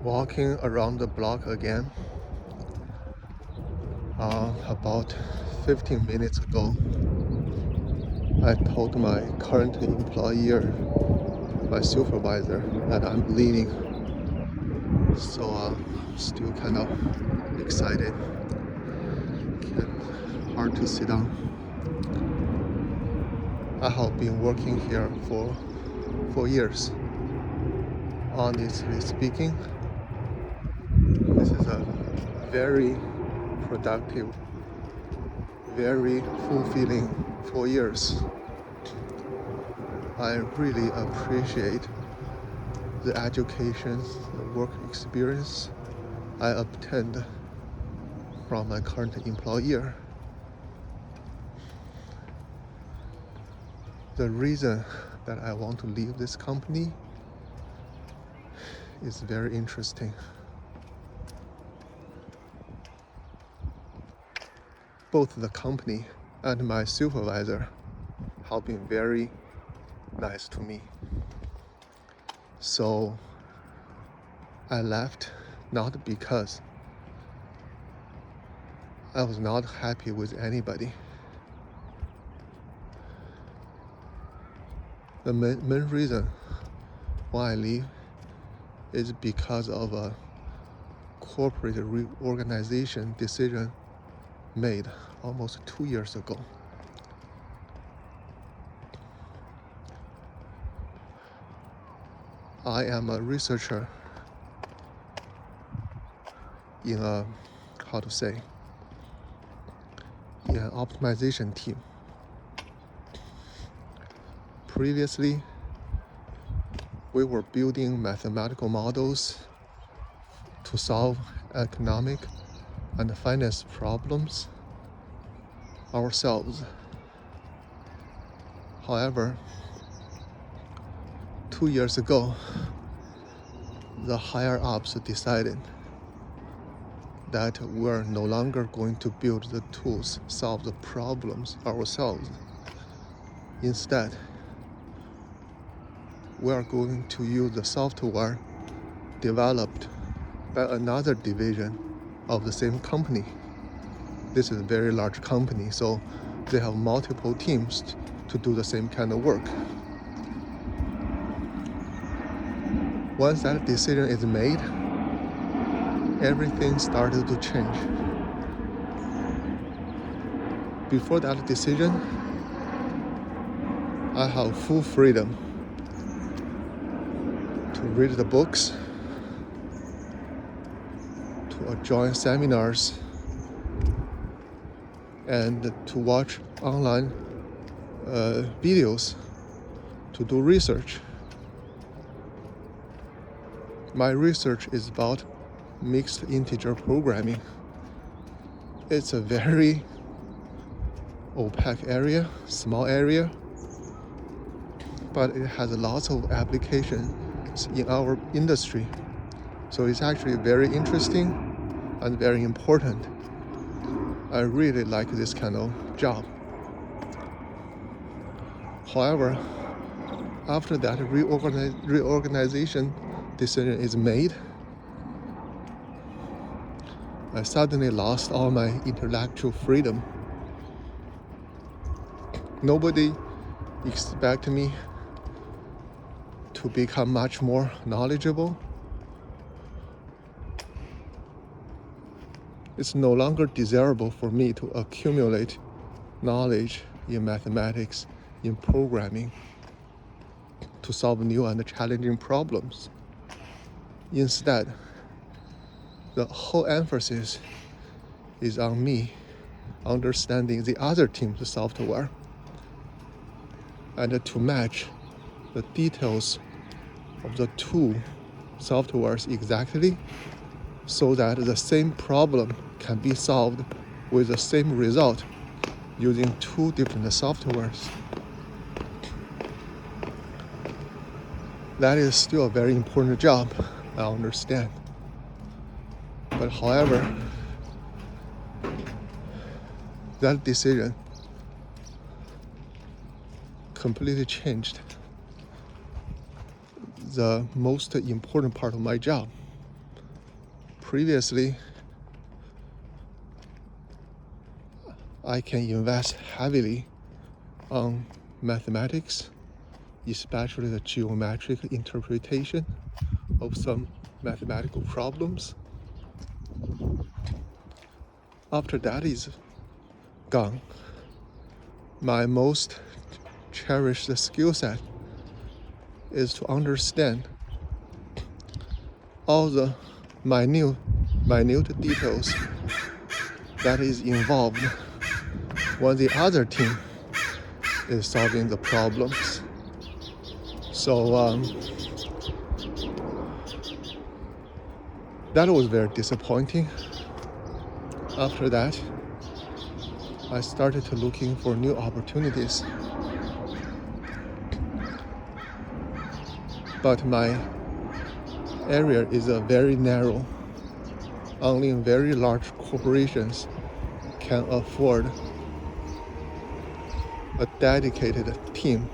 walking around the block again. About 15 minutes ago, I told my current employer, my supervisor, that I'm leaving. So still kind of excited. Hard to sit down. I have been working here for 4 years. Honestly speaking, this is a very productive, very fulfilling 4 years. I really appreciate the education, the work experience I obtained from my current employer. The reason that I want to leave this company is very interesting. Both the company and my supervisor have been very nice to me. So I left not because I was not happy with anybody. The main reason why I leave is because of a corporate reorganization decision made almost 2 years ago. I am a researcher in an optimization team. Previously, we were building mathematical models to solve economic and finance problems ourselves. However, 2 years ago, the higher ups decided that we're no longer going to build the tools, solve the problems ourselves. Instead, we are going to use the software developed by another division of the same company. This is a very large company, so they have multiple teams to do the same kind of work. Once that decision is made, everything started to change. Before that decision, I have full freedom to read the books, to join seminars, and to watch online videos, to do research. My research is about mixed integer programming. It's a very opaque area, small area, but it has lots of applications in our industry. So it's actually very interesting and very important. I really like this kind of job. However, after that reorganization decision is made, I suddenly lost all my intellectual freedom. Nobody expected me to become much more knowledgeable. It's no longer desirable for me to accumulate knowledge in mathematics, in programming, to solve new and challenging problems. Instead, the whole emphasis is on me understanding the other team's software and to match the details of the two softwares exactly so that the same problem can be solved with the same result using two different softwares. That is still a very important job, I understand. But however, that decision completely changed the most important part of my job. previously, I can invest heavily on mathematics, especially the geometric interpretation of some mathematical problems. After that is gone, my most cherished skill set is to understand all the minute details that is involved when the other team is solving the problems. So that was very disappointing. After that, I started to looking for new opportunities. But my area is very narrow. Only very large corporations can afford a dedicated team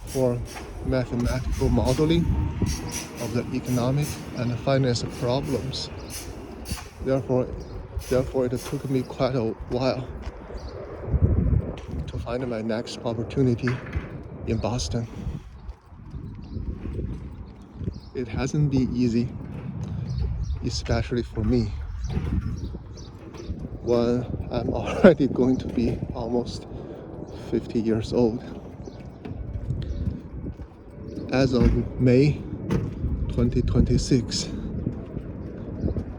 for mathematical modeling of the economic and finance problems. Therefore, it took me quite a while to find my next opportunity in Boston. It hasn't been easy, especially for me, when I'm already going to be almost 50 years old. As of May 2026,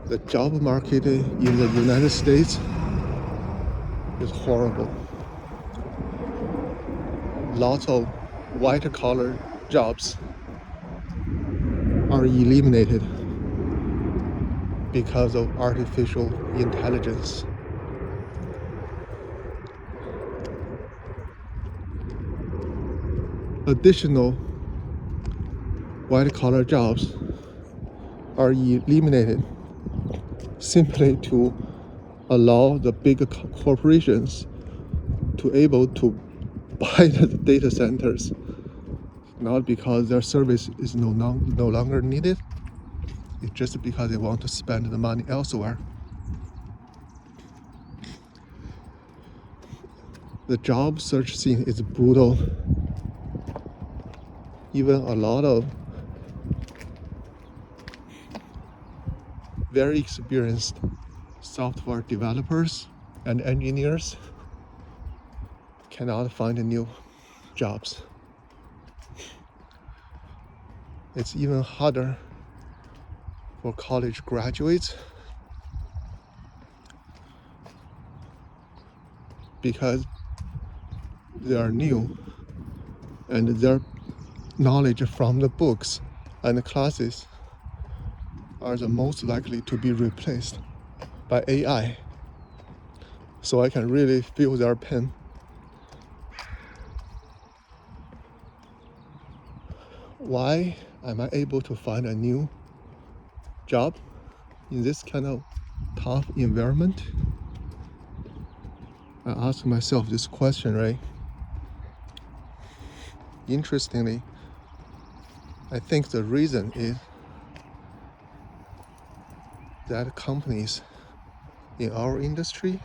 the job market in the United States is horrible. Lots of white-collar jobs are eliminated because of artificial intelligence. Additional white-collar jobs are eliminated simply to allow the big corporations to able to buy the data centers, not because their service is no longer needed. It's just because they want to spend the money elsewhere. The job search scene is brutal. Even a lot of very experienced software developers and engineers cannot find new jobs. It's even harder for college graduates because they are new and their knowledge from the books and the classes are the most likely to be replaced by AI. So I can really feel their pain. Why am I able to find a new job in this kind of tough environment? I ask myself this question, right? Interestingly, I think the reason is that companies in our industry,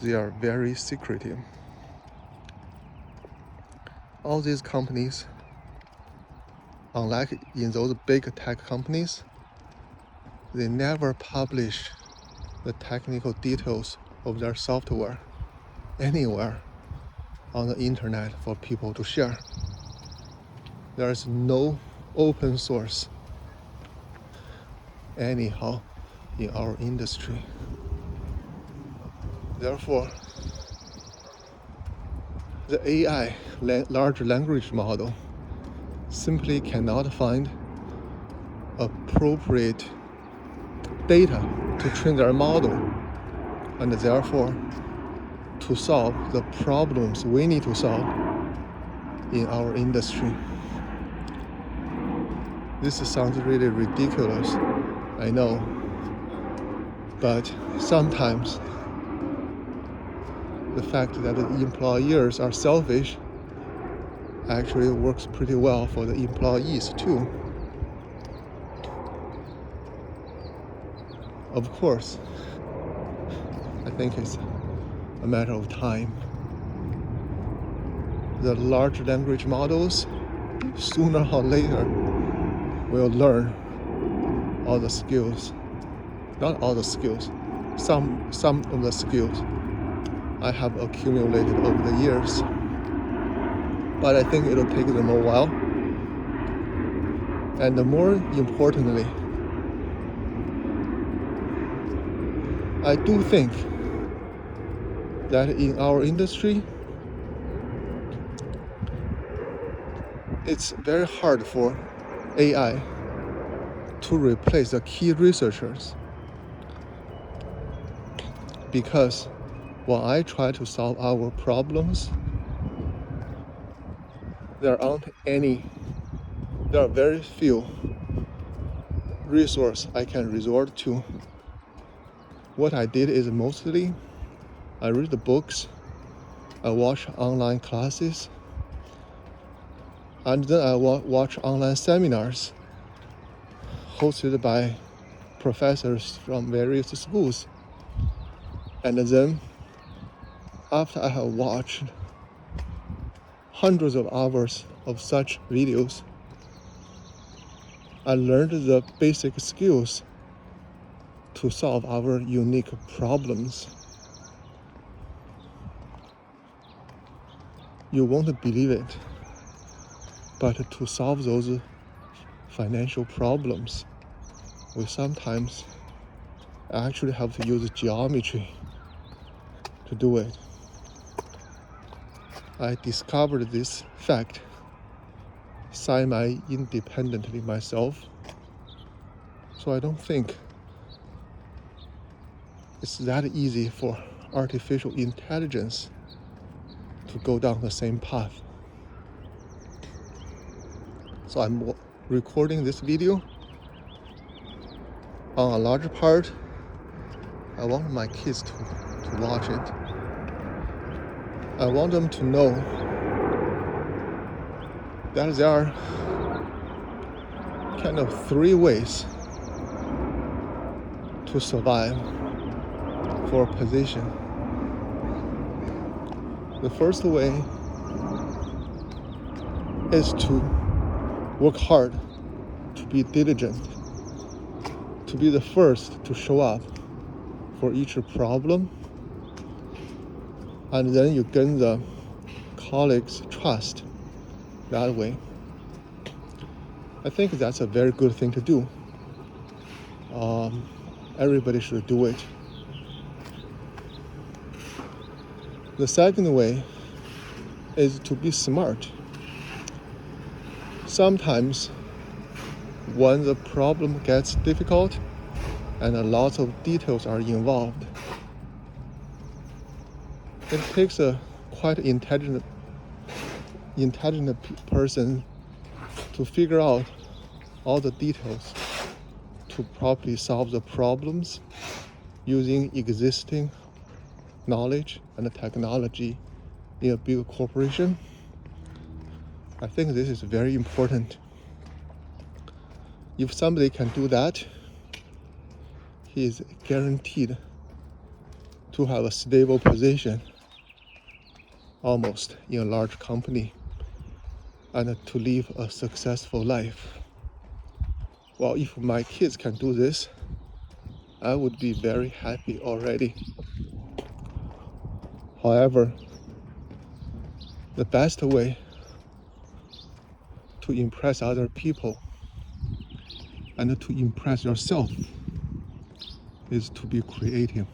they are very secretive. All these companies, unlike in those big tech companies, they never publish the technical details of their software anywhere on the internet for people to share. There is no open source anyhow in our industry. Therefore, the AI, large language model, simply cannot find appropriate data to train their model, and therefore to solve the problems we need to solve in our industry. This sounds really ridiculous, I know, but sometimes the fact that the employers are selfish actually works pretty well for the employees too. Of course, I think it's a matter of time. The large language models, sooner or later, will learn all the skills. Not all the skills, some of the skills I have accumulated over the years. But I think it'll take them a while. And more importantly, I do think that in our industry, it's very hard for AI to replace the key researchers, because when I try to solve our problems, there are very few resources I can resort to. What I did is mostly I read the books, I watch online classes, and then I watch online seminars hosted by professors from various schools. And then, after I have watched hundreds of hours of such videos, I learned the basic skills to solve our unique problems. You won't believe it, but to solve those financial problems, we sometimes actually have to use geometry to do it. I discovered this fact semi-independently myself, so I don't think it's that easy for artificial intelligence to go down the same path. So I'm recording this video. On a large part, I want my kids to watch it. I want them to know that there are kind of three ways to survive for a position. The first way is to work hard, to be diligent, to be the first to show up for each problem, and then you gain the colleagues' trust that way. I think that's a very good thing to do. Everybody should do it. The second way is to be smart. Sometimes when the problem gets difficult and a lot of details are involved, it takes a quite intelligent person to figure out all the details to properly solve the problems using existing knowledge and technology in a big corporation. I think this is very important. If somebody can do that, he is guaranteed to have a stable position almost in a large company and to live a successful life. Well, if my kids can do this, I would be very happy already. However, the best way to impress other people and to impress yourself is to be creative.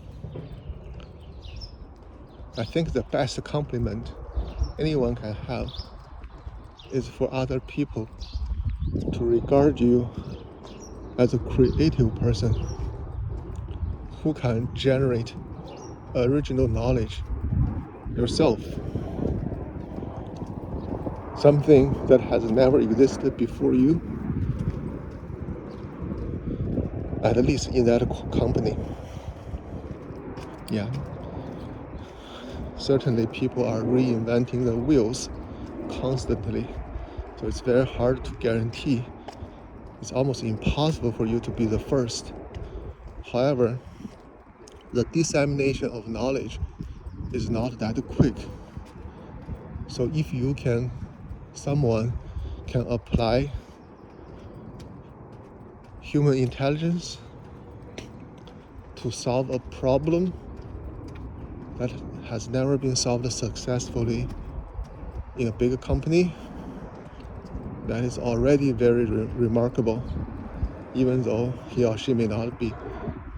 I think the best compliment anyone can have is for other people to regard you as a creative person who can generate original knowledge yourself, something that has never existed before you, at least in that company. Yeah. Certainly people are reinventing the wheels constantly, so it's very hard to guarantee. It's almost impossible for you to be the first. However, the dissemination of knowledge is not that quick. So if someone can apply human intelligence to solve a problem that has never been solved successfully in a big company, that is already very remarkable, even though he or she may not be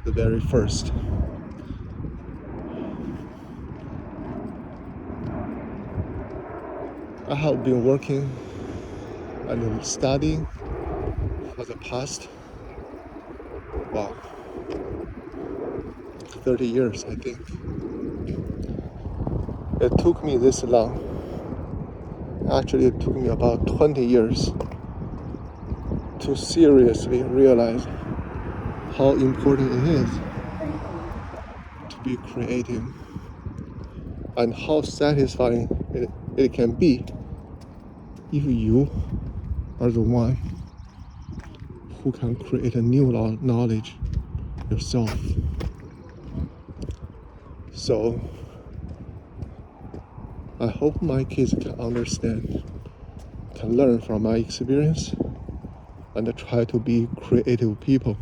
the very first. I have been working and studying for the past 30 years, I think. It took me this long. Actually, it took me about 20 years to seriously realize how important it is to be creative and how satisfying it can be if you are the one who can create a new knowledge yourself. So I hope my kids can understand, can learn from my experience, and try to be creative people.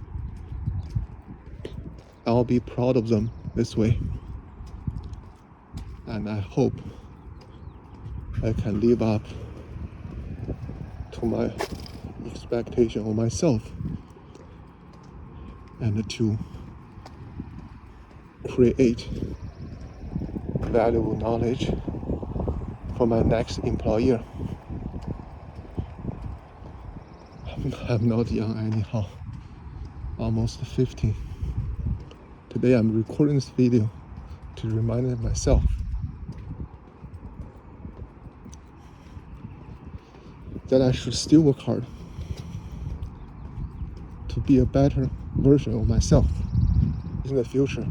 I'll be proud of them this way. And I hope I can live up to my expectation of myself and to create valuable knowledge for my next employer. I'm not young anyhow, almost 50. Today I'm recording this video to remind myself that I should still work hard to be a better version of myself in the future.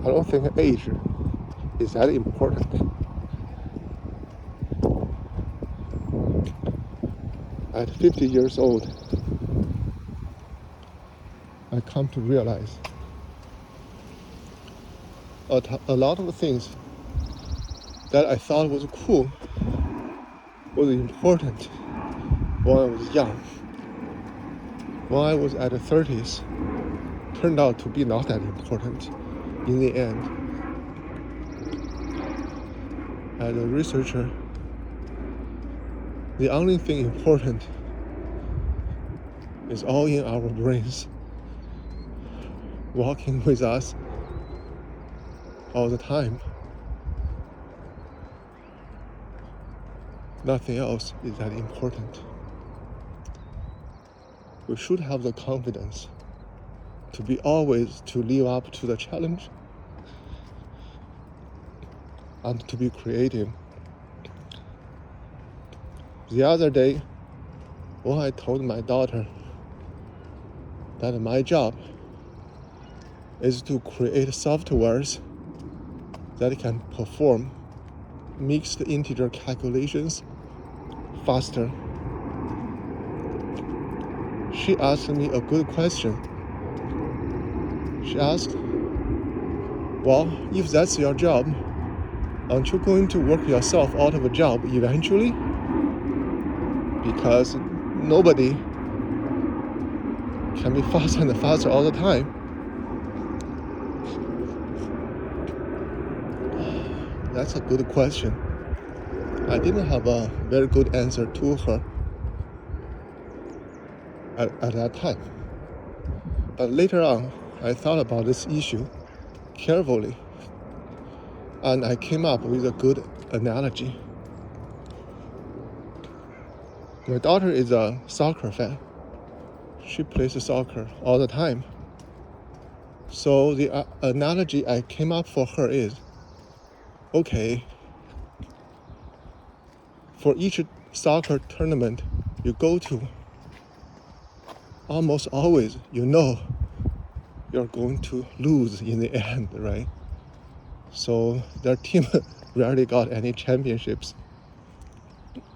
I don't think age is that important. At 50 years old, I come to realize a lot of things that I thought was cool, was important when I was young. When I was at the 30s, turned out to be not that important in the end. As a researcher, the only thing important is all in our brains, walking with us all the time. Nothing else is that important. We should have the confidence to live up to the challenge and to be creative. The other day, when I told my daughter that my job is to create softwares that can perform mixed integer calculations faster, she asked me a good question. She asked, well, if that's your job, aren't you going to work yourself out of a job eventually? Because nobody can be faster and faster all the time. That's a good question. I didn't have a very good answer to her at that time. But later on, I thought about this issue carefully, and I came up with a good analogy. My daughter is a soccer fan. She plays soccer all the time. So the analogy I came up for her is, okay, for each soccer tournament you go to, almost always you know you're going to lose in the end, right? So their team rarely got any championships.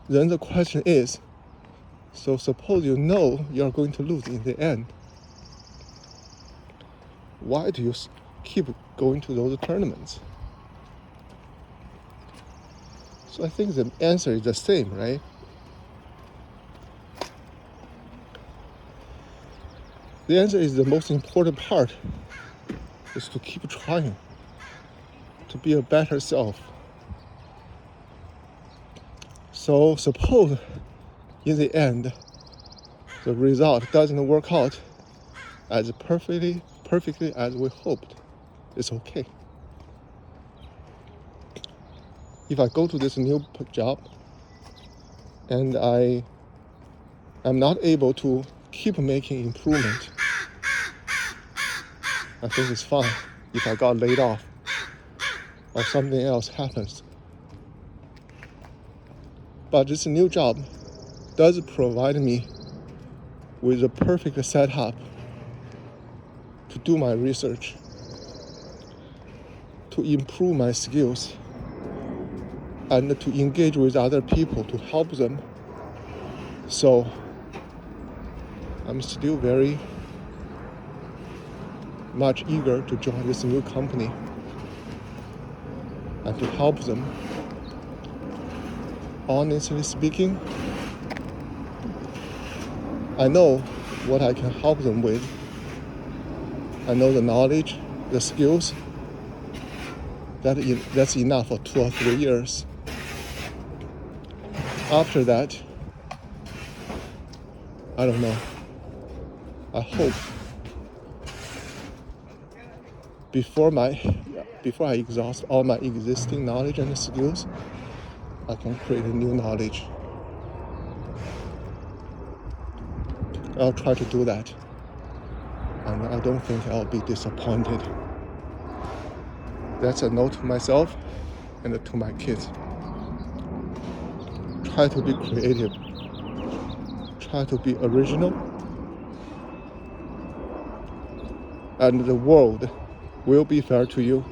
Then the question is, so suppose you know you're going to lose in the end, why do you keep going to those tournaments? So I think the answer is the same, right? The answer is the most important part is to keep trying, to be a better self. So suppose in the end, the result doesn't work out as perfectly as we hoped. It's okay. If I go to this new job and I am not able to keep making improvement, I think it's fine if I got laid off or something else happens. But this new job does provide me with a perfect setup to do my research, to improve my skills, and to engage with other people to help them. So I'm still very much eager to join this new company and to help them. Honestly speaking, I know what I can help them with. I know the knowledge, the skills. That's enough for 2 or 3 years. After that, I don't know. I hope before I exhaust all my existing knowledge and skills, I can create a new knowledge. I'll try to do that. And I don't think I'll be disappointed. That's a note to myself and to my kids. Try to be creative. Try to be original. And the world will be fair to you.